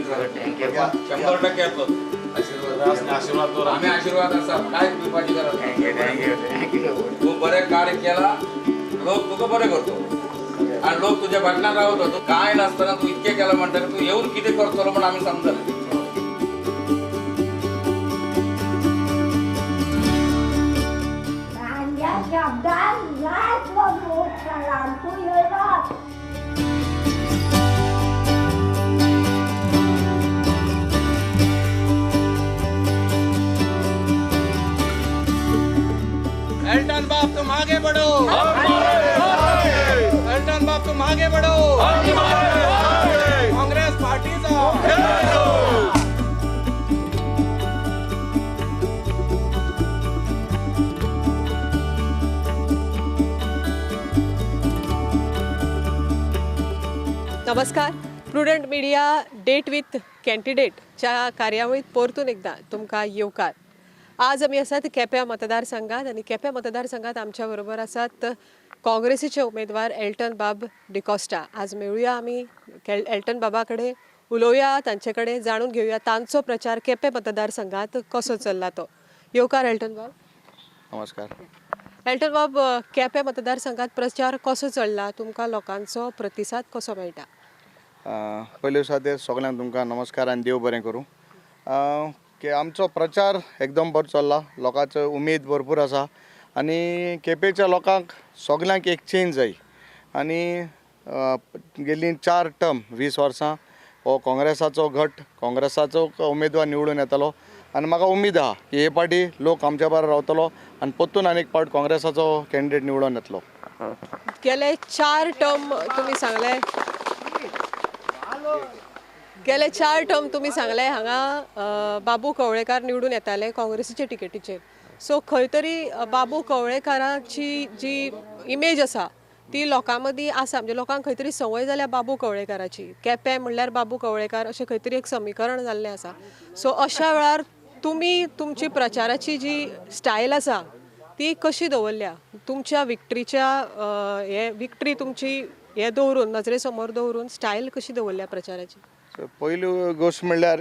तुम्ही सांगा 100% येतो आशीर्वाद आम्ही आशीर्वाद असा काय तुम्ही पाहिजे करा तू बरे कार्य केला लोक तुका बरे करतो आणि लोक तुझ्या फाटल्यान रावतो तू काय नसताना तू इतके केला म्हणटा तू येऊन किती करतो पण आम्ही समजलं एल्टन बाप तुम आगे बढ़ो एल्टन बाप तुम आगे बढ़ो कांग्रेस पार्टीचा नमस्कार प्रुडंट मिडिया डेट विथ कॅन्डिडेटच्या कार्यावळीत परतून एकदा तुमकां येवकार. आज आमी आसात केप्यां मतदारसंघात आणि केप्यां मतदारसंघात आमच्या बरोबर आसात काँग्रेसीचे उमेदवार एल्टन बाब डिकोस्टा. आज मेळुया आमी एल्टन बाबा कडेन उलोवया, तांचे कडेन जाणून घेवया तांचो प्रचार केप्यां मतदारसंघात कसो चल्ला तो. येवकार एल्टन बाब. नमस्कार. एल्टन बाब, केप्यां मतदारसंघात प्रचार कसो चल्ला, तुमकां लोकांचो प्रतिसाद कसो मेळटा? पयले सादेर सगळ्यांक तुमकां नमस्कार आनी देव बरें करूं. की आमचो प्रचार एकदम बरो चल्ला, लोकांचो उमेद भरपूर आसा आनी केपेंच्या लोकांक सगळ्यांक एक चेंज जाय आनी गेल्लीं 4 टर्म 20 वर्सां हो काँग्रेसाचो गट काँग्रेसाचो उमेदवार निवडून येतलो आनी म्हाका उमेद आहा की हे फावटी लोक आमच्या बरोबर रावतलो आनी परतून आनीक फावट काँग्रेसाचो कॅन्डिडेट निवडून येतलो. गेले 4 टर्म तुम्ही सांगले, गेले 4 टर्म तुम्ही सांगले हांगा बाबू कवळेकार निवडून येताले काँग्रेसीचे टिकेटीचेर. सो खंय तरी बाबू कवळेकाराची जी इमेज आसा ती लोकां मदीं आसा, म्हणजे लोकांक खंय तरी संवय जाल्या बाबू कवळेकाराची. केपें म्हणल्यार बाबू कवळेकार अशें खंय तरी एक समीकरण जाल्लें आसा. सो अशा वेळार तुमी तुमची प्रचाराची जी स्टायल आसा ती कशी दवरल्या? तुमच्या विक्ट्रीच्या विक्ट्री तुमची हे दवरून नजरे समोर दवरून स्टायल कशी दवरल्या प्रचाराची? पयली गोश्ट म्हणल्यार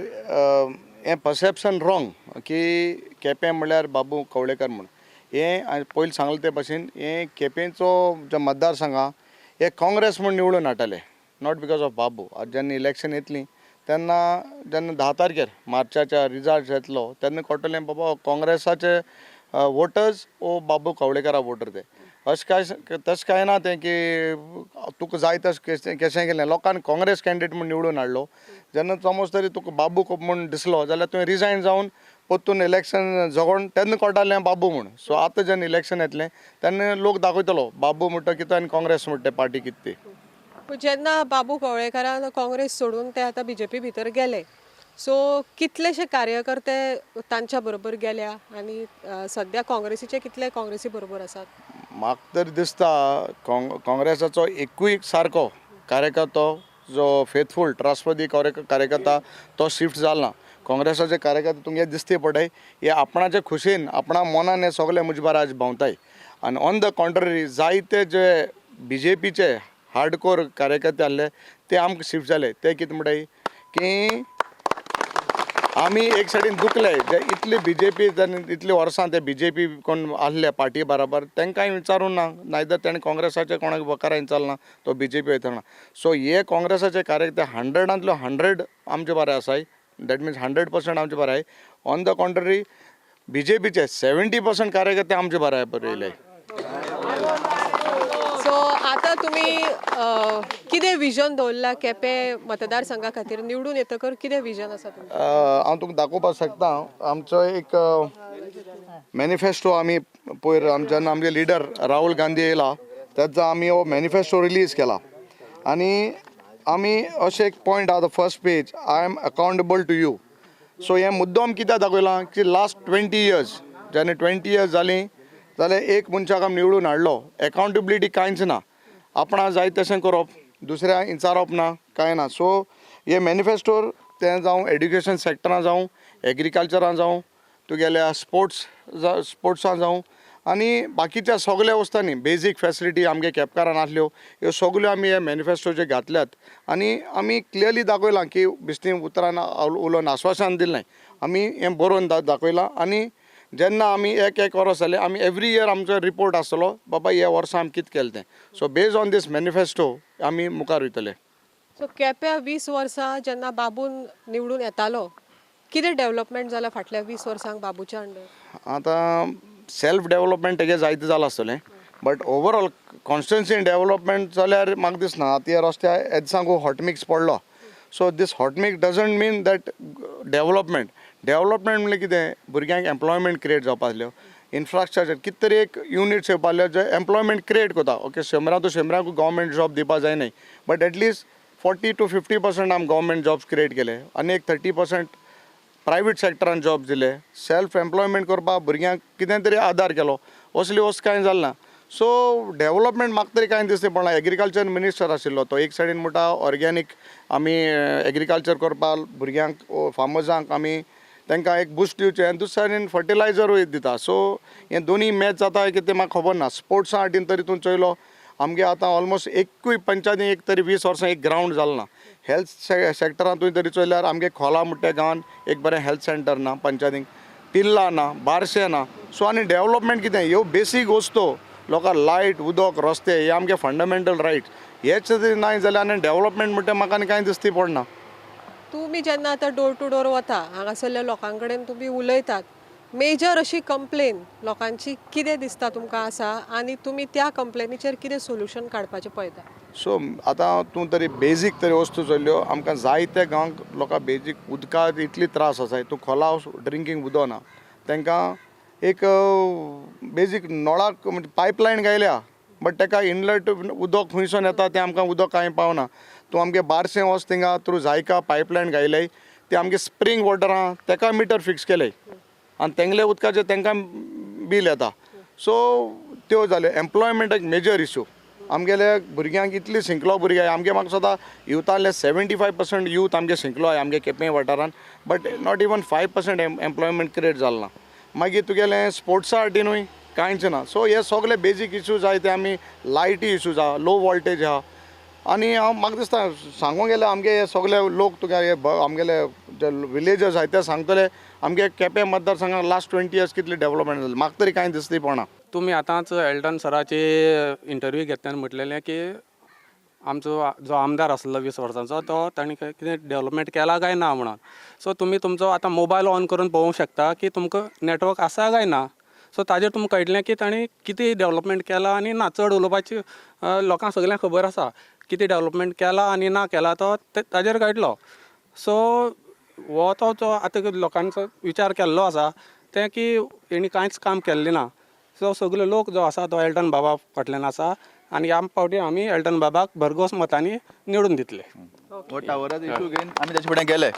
हें परसेप्शन रॉंग की केपें म्हणल्यार बाबू कवळेकर म्हूण. हें पयलीं सांगलें ते भाशेन हें केपेंचो जो मतदारसंघ आहा हे काँग्रेस म्हूण निवडून हाडटाले, नॉट बिकॉज ऑफ बाबू. आज जेन्ना इलेक्शन येतलीं तेन्ना जेन्ना 10 तारखेर मार्चाच्या रिजल्ट येतलो तेन्ना कळटलें बाबा काँग्रेसाचे वोटर्स ओ बाबू कवळेकारा वोटर ते. तशें कांय ना तें की तुका जाय तशें कशें केलें. लोकांनी काँग्रेस कॅन्डिडेट म्हूण निवडून हाडलो. जेन्ना समज तरी तुका बाबू म्हूण दिसलो जाल्यार तुवें रिजायन जावन परतून इलेक्शन झगडून तेन्ना कळटालें बाबू म्हूण. सो आतां जेन्ना इलेक्शन येतलें तेन्ना लोक दाखयतलो बाबू म्हणटा कितें आनी काँग्रेस म्हणटा पार्टी कितें ती. जेन्ना बाबू कवळेकारान काँग्रेस सोडून ते आतां BJP भितर गेले, सो कितलेशे कार्यकर्ते तांच्या बरोबर गेल्या आणि सध्या काँग्रेसीचे कितले काँग्रेसी बरोबर आसात? म्हाका तरी दिसता काँग्रेसाचो एकूय सारको कार्यकर्तो जो फेथफूल ट्रस्टवर्दी कार्यकर्ता तो शिफ्ट जालो ना. काँग्रेसाचे कार्यकर्ते तुमगे दिसते पडय हे आपणाचे खुशेन आपणा मनान हे सगळे मुजबार आज भोंवताय. आनी ऑन द कॉन्ट्ररी जायते जे BJPचे हार्डकोर कार्यकर्ते आहले ते आमकां शिफ्ट जाले. ते कितें म्हणटाय की आमी एक सायडीन दुखले जे इतले BJP इतले वर्सां ते BJP कोण आहले पार्टी बरोबर तांकांय विचारून ना, नायदर तेणें काँग्रेसाचे कोणाक वकारा विचारला ना, तो BJP वयतना. सो हे काँग्रेसाचे कार्यकर्ते 100 100 आमचे बरे आसाय. दॅट मिन्स 100% आमचे बरे आहाय. ऑन द कॉन्ट्ररी BJPचे 70% कार्यकर्ते आमचे बरे येयले. सो आता तुम्ही कितें विजन दवरला केपें मतदारसंघा खातीर निवडून येतकर कितें विजन आसा तुमचें? हांव तुमकां दाखोवपाक शकता. आमचो एक मॅनिफेस्टो आमी पयर जेन्ना आमचे लिडर राहुल गांधी येयला तेजो आमी हो मॅनिफेस्टो रिलीज केला आनी आमी अशें एक पॉयंट आहा the first page, I am accountable to you. So हें मुद्दम कित्याक दाखयलां की लास्ट 20 years जेन्ना 20 years जालीं जाल्यार एक मनशाक आमी निवडून हाडलो, अकाउंटेबिलिटी कांयच ना. आपणा जाय तशें करप, दुसऱ्या विचारप ना, कांय ना. सो हे मॅनिफेस्टोर तें जावं एड्युकेशन सॅक्टरान जावं एग्रीकल्चरान जावं तुगेल्या स्पोर्ट्सां जावं आनी बाकीच्या सगळ्या वस्तांनी बेजीक फॅसिलिटी आमगे केपकारान आसल्यो ह्यो सगळ्यो आमी हे मॅनिफेस्टोचे घातल्यात आनी आमी क्लियरली दाखयलां की बिस्तीं उतरान उलोवन आश्वासन दिलें आमी हें बरोवन दाखयलां आनी जेन्ना आमी एक वर्स जालें आमी एवरी इयर आमचो रिपोर्ट आसतलो बाबा ह्या वर्सा आमी कितें केलें तें so based on this manifesto आमी मुखार वयतले. सो केप्या 20 वर्सां जेन्ना बाबून निवडून येतालो कितें डेव्हलपमेंट जालां फाटल्या 20 वर्सांक बाबूच्या अंडर? आतां सेल्फ डेव्हलपमेंट तेगे जायतें जालां आसतलें बट ओवरऑल कॉन्स्टिट्युन्सी डेव्हलपमेंट जाल्यार म्हाका दिसना आतां रस्त्या एदसांकू हॉट मिक्स पडलो so this hot mix doesn't mean that development म्हणल्यार कितें भुरग्यांक एम्प्लॉयमेंट क्रिएट जावपा आसल्यो इन्फ्रास्ट्रक्चर कितें तरी एक युनिट्स येवपा आसल्यो जे एम्प्लॉयमेंट क्रिएट करता ओके शंबरांकू गव्हर्मेंट जॉब दिवपा जायनाय बट एटलिस्ट 40 to 50% आमी गव्हर्मेंट जॉब्स क्रिएट केले आनी एक 30% प्रायवेट सॅक्टरान जॉब दिले सेल्फ एम्प्लॉयमेंट करपाक भुरग्यांक कितें तरी आदार केलो असली वस्त कांय जालें ना सो डेव्हलपमेंट म्हाका तरी कांय दिसलें पडना एग्रीकल्चर मिनिस्टर आशिल्लो तो एक सायडीन म्हणटा ऑर्गेनीक आमी एग्रीकल्चर करपाक भुरग्यांक फार्मर्सांक आमी तांकां एक बूस्ट दिवचें आनी दुसरे सायडीन फर्टिलायझरूय दिता सो हें दोनी मॅच जाता कितें म्हाका खबर ना स्पोर्ट्सा हाटीन तरी तूं चोयलो आमगे आतां ऑलमोस्ट एकूय पंचायतीन एक तरी 20 वर्सां एक ग्रावंड जालें ना हेल्थ सॅक्टरांतूय तरी चोयल्यार आमगे खोला म्हणटा गांवांत एक बरें हेल्थ सेंटर ना पंचायतीक तिल्ला ना बारशें ना सो आनी डेव्हलपमेंट कितें ह्यो बेसीक वस्तू लोकांक लायट उदक रस्ते हे आमगे फंडामेंटल रायट्स हेच तरी नाय जाल्यार आनी डेव्हलपमेंट म्हणटा म्हाका आनी कांय दिसती पडना. तुमी जेन्ना आतां डोर टू डोर वता हांगासरल्या लोकां कडेन तुमी उलयतात मेजर अशी कंप्लेन लोकांची कितें दिसता तुमकां आसा आनी तुमी त्या कंप्लेनीचेर कितें सोल्युशन काडपाचें पळयता? सो आतां तूं तरी बेजीक तरी वस्तू चल्ल्यो आमकां जायत्या गांवांक लोकांक बेजीक उदकाक इतली त्रास आसाय तूं खोला ड्रिंकींग उदक ना तांकां एक बेजीक नळाक म्हणजे पायपलायन गायल्या बट ताका इनलेट उदक खंयसून येता तें आमकां उदक कांय पावना तूं आमगे बारशें वच थिंगा थ्रू जायका पायपलायन गायल्याय ते आमगे स्प्रींग वॉटर आहा ताका मिटर फिक्स केले आनी तेंगले उदकाचें तांकां बील येता सो त्यो जाल्यो एम्प्लॉयमेंट एक मेजर इश्यू आमगेले भुरग्यांक इतली शिंकलो भुरगे आमगे म्हाका सदां युथांतले 75% यूथ आमगे शिंकलो आय आमगे केपें वाठारान but not even 5% employment create जालें ना मागीर तुगेलें स्पोर्ट्सा हाटीनूय कांयच ना सो हे सगळे बेजीक इश्यूज आहाय ते आमी लायटी इश्यूज आहा लो वॉल्टेज आहा आनी हांव म्हाका दिसता सांगूंक गेल्यार आमगे हे सगळे लोक तुका हे आमगेले जे विलेजर्स आहाय ते सांगतले आमगे केपें मतदारसंघाक लास्ट 20 years कितली डेव्हलपमेंट जाली म्हाका तरी कांय दिसती पडना. तुम्ही आतांच एल्टन सराची इंटरव्यू घेतना म्हटलेलें की आमचो जो आमदार आसलो 20 वर्सांचो तो ताणें कितें डेव्हलपमेंट केला काय ना म्हणून सो तुमी तुमचो आतां मोबायल ऑन करून पळोवंक शकता की तुमकां नेटवर्क आसा काय ना सो ताजेर तुमकां कळटलें की ताणें कितें डेव्हलपमेंट केला आनी ना चड उलोवपाची लोकांक सगळ्यांक खबर आसा कितें डेव्हलपमेंट केला आनी ना केला तो ताजेर कळटलो सो हो तो जो आतां लोकांचो विचार केल्लो आसा तें की हेणी कांयच काम केल्लें ना सो सगळे लोक जो आसा तो एल्टन बाबा फाटल्यान आसा आनी ह्या फावटी आमी एल्टन बाबाक भरघोस मतांनी निवडून दितले. हो टावराचो इशू घेवन आमी ताचे फुडें गेले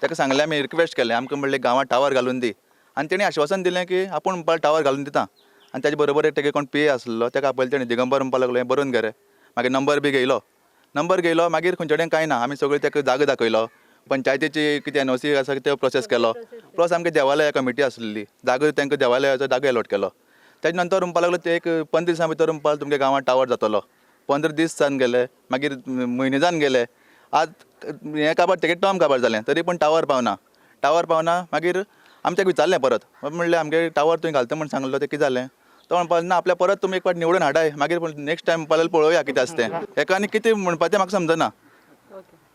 ताका सांगलें आमी रिक्वेस्ट केलें आमकां म्हणलें गांवांत टावर घालून दी आनी तेणी आश्वासन दिलें की आपूण म्हणपाक टावर घालून दिता आनी ताचे बरोबर एक तेगे कोण पी आसलो ताका आपयलें तेणी दिगंबर म्हणपाक लागलो हें बरोवन घे रे मागीर नंबर बी घेयलो मागीर खंयचे कडेन कांय ना आमी सगळें ताका जागो दाखयलो पंचायतीची कितें NOC आसा त्यो प्रोसेस केलो प्लस आमगे देवालया कमिटी आसलेली जागो तांकां देवालयाचो जागो अलॉट केलो तेजे नंतर म्हणपाक लागलो ते एक 15 दिसां भितर म्हणपाक तुमगे गांवांत टावर जातलो 15 दीस जावन गेले मागीर म्हयने जावन गेले आज हें काबार तेगे टर्म काबार जालें तरी पूण टावर पावना मागीर आमी ताका विचारलें परत म्हणलें आमगे टावर तुवें घालता म्हण सांगलो तें कितें जालें तो म्हणपाक ना आपल्या परत तुमी एक फावट निवडून हाडाय मागीर नेक्स्ट टायम म्हणपाक पळोवया कितें आसा तें हेका आनी कितें म्हणपाचें म्हाका समजना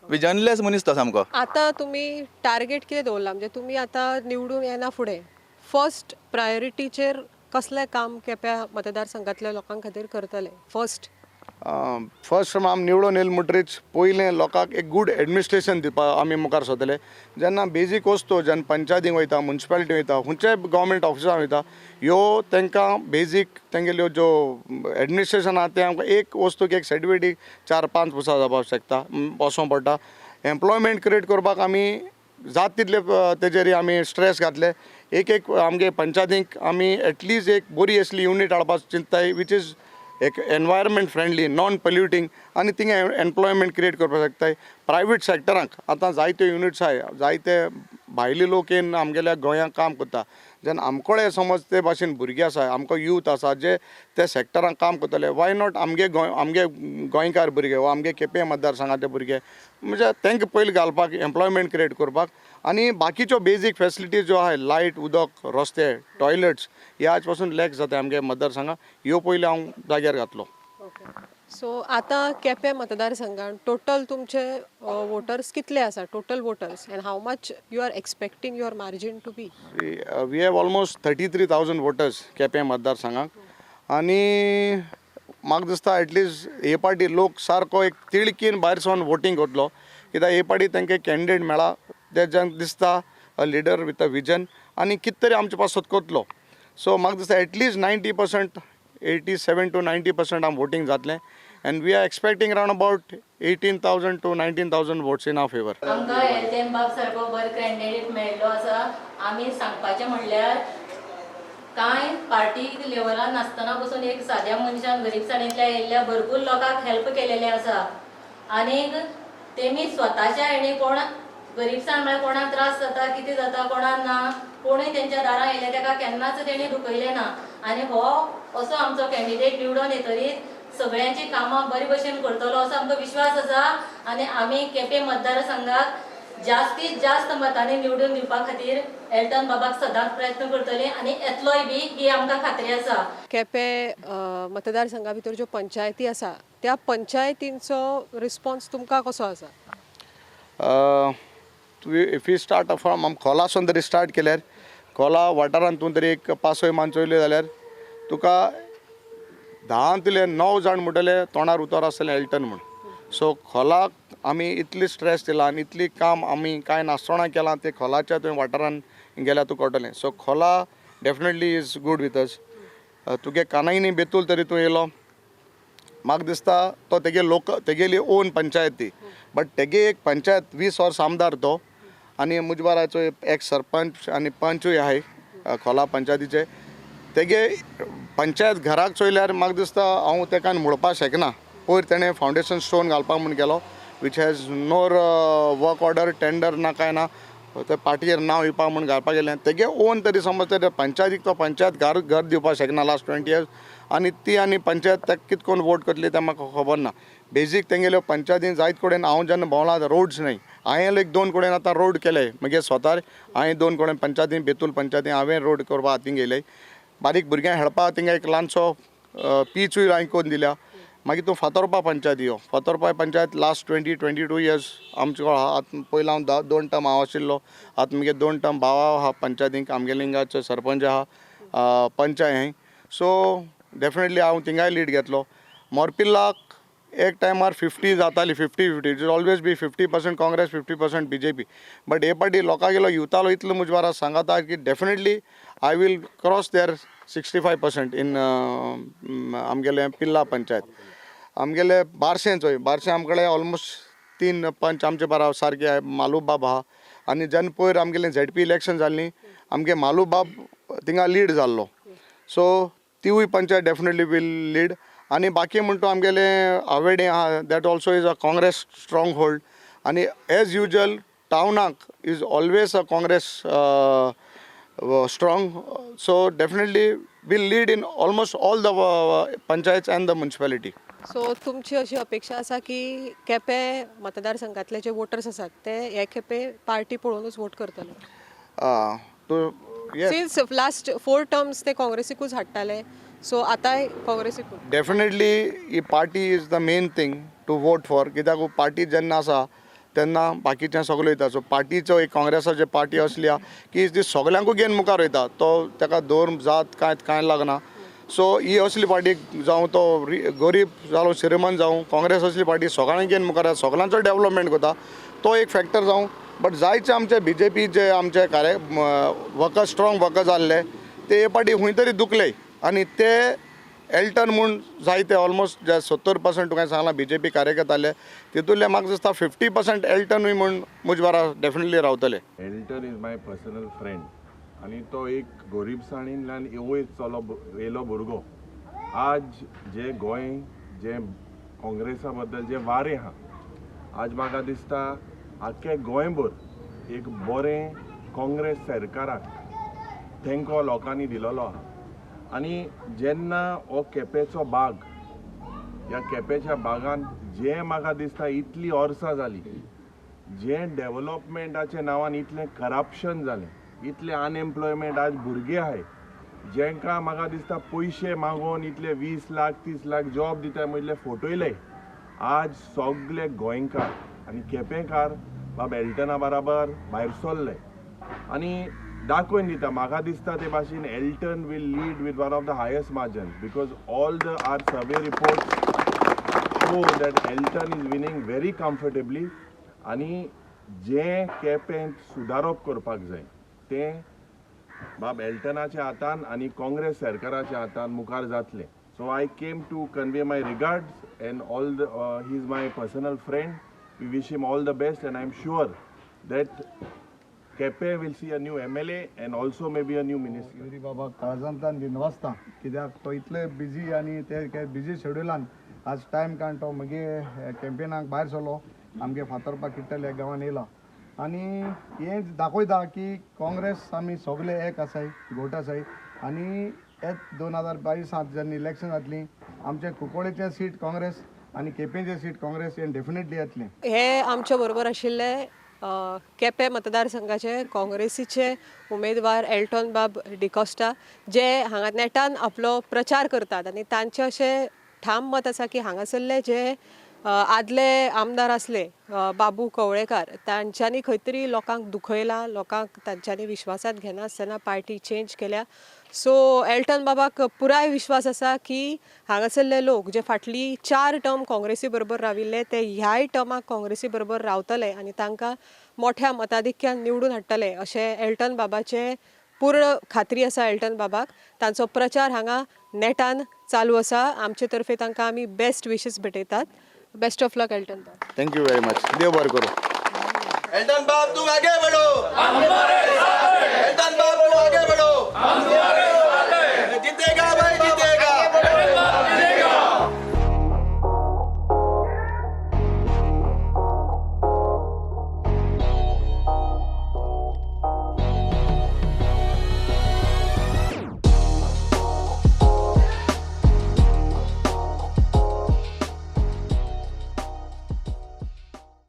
विजनलेस मनीस तो सामको. आतां तुमी टार्गेट कितें दवरला म्हणजे तुमी आतां निवडून येना फुडें फर्स्ट प्रायोरिटीचेर कसलें काम केप्या मतदारसंघातल्या लोकां खातीर करतले? फर्स्ट आमी निवडून येयले म्हणटरीच पयलें लोकांक एक गूड एडमिनिस्ट्रेशन दिवपाक आमी मुखार सोदले जेन्ना बेजीक वस्तू जेन्ना पंचायतीक वयता म्युन्सिपालिटी वयता खंयच्याय गव्हर्मेंट ऑफिसान वयता ह्यो तांकां बेजीक तेंगेल्यो ज्यो एडमिनिस्ट्रेशन आहा तें आमकां एक वस्तूक एक सर्टिफिकेट 4-5 वर्सां जावपाक शकता वचोंक पडटा एम्प्लॉयमेंट क्रिएट करपाक आमी जात तितले तेजेर आमी स्ट्रेस घातले एक आमगे पंचायतीक आमी एटलीस्ट एक बरी असली युनीट हाडपाक चिंतताय वीच इज एक एनवायरमेंट फ्रेंडली नॉन पोल्युटींग आनी थिंगा एम्प्लॉयमेंट क्रिएट करपाक शकताय प्रायवेट सॅक्टरांक आतां जायत्यो युनिट्स आहाय जायते भायले लोक येवन आमगेल्या गोंयांत काम करता जेन्ना आमकोळे समज ते भाशेन भुरगे आसा आमकां यूथ आसा जे ते सॅक्टरान काम करतले वाय नॉट आमगे गोंयकार भुरगे वा आमगे केपें मतदारसंघाचे भुरगे म्हणजे तांकां पयलीं घालपाक एम्प्लॉयमेंट क्रिएट करपाक आनी बाकीच्यो बेजीक फॅसिलिटीज ज्यो आहाय लायट उदक रस्ते टॉयलेट्स हे आज पासून लॅक जाता आमगे मतदारसंघात ह्यो पयलीं हांव जाग्यार घातलो. सो आतां केपें मतदारसंघात टोटल तुमचे वोटर्स कितले आसा total voters and how much you are expecting your margin to be. We have almost 33,000 voters Quepem मतदारसंघाक आनी म्हाका दिसता एटलिस्ट हे पाटी लोक सारको एक तिडकीन भायर सावन वोटींग करतलो कित्याक हे पाटी तांकां कॅन्डिडेट मेळ्ळा तेज्यान दिसता a leader with a vision आनी कितें तरी आमचे पासत करतलो. सो म्हाका दिसता एटलिस्ट 90% 87 to 90% आम वोटींग जातलें and we are expecting around about 18,000 to 19,000 votes in our favor. आमकां हेल्थेन बाब सारको बरो कॅन्डिडेट मेळ्ळो आसा. आमी सांगपाचें म्हणल्यार कांय पार्टी लेवलार नासतना पसून एक साद्या मनशान गरीबसाणींतल्या येयल्ल्या भरपूर लोकांक हेल्प केलेले आसा आनीक तेमी स्वताच्या हेणी कोण गरीबसाण म्हळ्यार कोणाक त्रास जाता कितें जाता कोणाक ना कोणूय तेंच्या दारां येयले तेका केन्नाच तेणी दुखयलें ना आनी हो असो आमचो कॅन्डिडेट निवडून येतरीत सगळ्यांची कामां बरे भशेन करतलो असो आमकां विश्वास आसा आनी आमी केपें मतदारसंघाक जास्तीत जास्त मतांनी निवडून दिवपा खातीर एल्टन बाबाक सदांच प्रयत्न करतले आनी येतलोय बी ही आमकां खात्री आसा. केपें मतदारसंघा भितर ज्यो पंचायती आसा त्या पंचायतींचो रिस्पॉन्स तुमकां कसो आसा. इफ यू स्टार्ट फ्रॉम आम खोलासून तरी स्टार्ट केल्यार खोला वाठारांतून तरी एक 5-6 मान चोयले जाल्यार तुका 10तले 9 जाण म्हणटले तोंडार उतर आसतलें एल्टन म्हूण. सो खोलाक आमी इतली स्ट्रेस दिला आनी इतली काम आमी कांय नासतना केलां ते खोलाच्या तुवें वाठारान गेल्यार तुका कळटलें. सो खोला definitely is good with us. तुगे कानायनी बेतूल तरी तूं येयलो म्हाका दिसता तो तेगेली ओन पंचायत ती बट तेगे एक पंचायत 20 वर्स आमदार तो आनी मुजबाराचो एक सरपंच आनी पंचूय आहाय खोला पंचायतीचे तेगे पंचायत घराक चोयल्यार म्हाका दिसता हांव तेका म्हणपाक शकना. पयर तेणें फावंडेशन स्टोन घालपाक म्हूण गेलो which has NOR work order tender ना कांय ना ते पार्टीचेर नांव येवपाक म्हूण घालपाक गेलें तेगे ओन तरी समज ते पंचायतीक तो पंचायत घर दिवपाक शकना लास्ट 20 years आनी ती आनी पंचायत ताका कितें करून वोट करतली तें म्हाका खबर ना. बेजीक तेंगेल्यो पंचायतीन जायत कडेन हांव जेन्ना भोंवला रोड्स न्हय हांवें एक 2 कडेन आतां रोड केले मागीर स्वता हांवें 2 कडेन पंचायतीन बेतूल पंचायतीन हांवें रोड करपाक हातीन गेले बारीक भुरग्यांक खेळपाक थिंगा एक ल्हानसो पिचूय हांवें करून दिल्या. मागीर तूं फातोर्पा पंचायत यो फातोर्पा पंचायत लास्ट 22 years आमचे आतां पयलीं हांव 2 टर्म हांव आशिल्लो आतां मगे 2 टर्म भावा आहा पंचायतीक आमगेले हिंगाचे सरपंच आहा पंच हांवें. सो डेफिनेटली हांव थिंगाय लीड घेतलो. मोरपिल्लाक एक टायमार 50 जाताली 50-50 it is always be 50% Congress 50% BJP but हे पाटी लोकां गेलो युथालो इतलो मुजबारा सांगता की definitely I will cross there 65% in आमगेले पिल्ला पंचायत. आमगेले बारशें चोय बारशें आमकडे ऑलमोस्ट 3 पंच आमचे बारा सारके आहाय मालूब बाब आहा आनी जेन्ना पयर आमगेलें ZP इलेक्शन जाल्लीं आमगे मालूब बाब थिंगा लीड जाल्लो. सो तिवूय पंचायत डेफिनेटली वील लीड आनी बाकी म्हणटा आमगेले आवेडे आहा that also is a Congress stronghold आनी एज युजल टावनाक is always a Congress strong. So definitely will lead in almost all the panchayat and the municipality. So तुमची अशी अपेक्षा आसा की केपें मतदारसंघातले जे वोटर्स आसात ते हे खेपे पार्टी पळोवनूच वोट करतले. सिन्स लास्ट 4 टर्म्स ते काँग्रेसीकूच हाडटाले सो आतांय काँग्रेसीकूच. डेफिनेटली ही party is the main thing to vote for कित्याक पार्टी जेन्ना आसा तेन्ना बाकीचें सगळें वयता. सो पार्टीचो एक काँग्रेसाची पार्टी असली की ती सगळ्यांकूय घेवन मुखार वयता तो तेका धर्म जात कांय लागना. सो ही असली पार्टी जावं तो गरीब जावं श्रीमंत जावं काँग्रेस असली पार्टी सगळ्यांक घेवन मुखार सगळ्यांचो डेव्हलपमेंट करता तो एक फॅक्टर जावं. बट जायचे आमचे BJP जे आमचे वर्कर्स स्ट्रॉंग वर्कर्स जाल्ले ते हे पार्टी खंय तरी दुखले आनी ते एल्टन म्हूण जायते ऑलमोस्ट जे 70% तुका सांगलां BJP कार्यकर्ते आसले तितूंतले म्हाका दिसता 50% एल्टनूय म्हूण मुजबारा डेफिनेटली रावतले. Elton is my personal friend आनी तो एक गरीबसाणींतल्यान येयलो भुरगो आज जे गोंय जे काँग्रेसा बद्दल जे वारें आहा आज म्हाका दिसता आख्खे गोंयभर एक बरें काँग्रेस सरकाराक तेंको लोकांनी दिलेलो आहा आनी जेन्ना हो केपेंचो बाग ह्या केपेंच्या बागान जे म्हाका दिसता इतली वर्सां जाली जे डेव्हलपमेंटाच्या नांवान इतलें करप्शन जालें इतलें अनएम्प्लॉयमेंट आज भुरगे आहाय जेंकां म्हाका दिसता पयशे मागून इतले 20 लाख 30 लाख जॉब दिता म्हटले फोटोयले आज सगळे गोंयकार आनी केपेंकार बाब एल्टना बराबर भायर सरले आनी दाखोवन दिता म्हाका दिसता ते भाशेन Elton will lead with one of the highest margin because all the our survey reports show that Elton is winning very comfortably आनी जे केपें सुदारप करपाक जाय तें बाब एल्टनाच्या हातान आनी काँग्रेस सरकाराच्या हातान मुखार जातलें so I came to convey my regards and all the he is my personal friend we wish him all the best and I am sure that Quepem will see a new MLA and also may be a new minister Yuri बाबा काळजांतल्यान दिनवासता कित्याक तो इतले busy आनी ते busy शेड्युलान आज time काडून तो मागीर कॅम्पेनाक भायर सरलो आमगे फातर्पा किट्टल ह्या गांवान येयला आनी हे दाखयता की काँग्रेस आमी सगळे एक आसाय घोट आसाय आनी हे 2022 जेन्ना इलेक्शन जातली आमचे कुंकळ्ळेचें सीट काँग्रेस आनी केपेंचें सीट काँग्रेस हे डेफिनेटली येतलें हे आमच्या बरोबर आशिल्ले केपें मतदारसंघाचे काँग्रेसीचे उमेदवार एल्टन बाब डिकोस्टा जे हांगा नेटान आपलो प्रचार करतात आनी तांचें अशें ठाम मत आसा की हांगासरले जे आदले आमदार असले बाबू कवळेकार तांच्यांनी खंय तरी लोकांक दुखयला लोकांक तांच्यांनी विश्वासात घेना आसतना पार्टी चेंज केल्या सो एल्टन बाबाक पुराय विश्वास आसा की हांगासरले लोक जे फाटली 4 टर्म काँग्रेसी बरोबर राविल्ले ते ह्याय टर्माक काँग्रेसी बरोबर रावतले आनी तांकां मोठ्या मताधिक्यान निवडून हाडटले अशें एल्टन बाबाचे पूर्ण खात्री आसा एल्टन बाबाक तांचो प्रचार हांगा नेटान चालू आसा आमचे तर्फे तांकां आमी बेस्ट विशीस भेटयतात बेस्ट ऑफ लक एल्टन बाब थँक यू व्हेरी मच देव बरें करूं एल्टन बाब तुम आगे बढ़ो एल्टन बाब तुम आगे बढ़ो जीतेगा भाई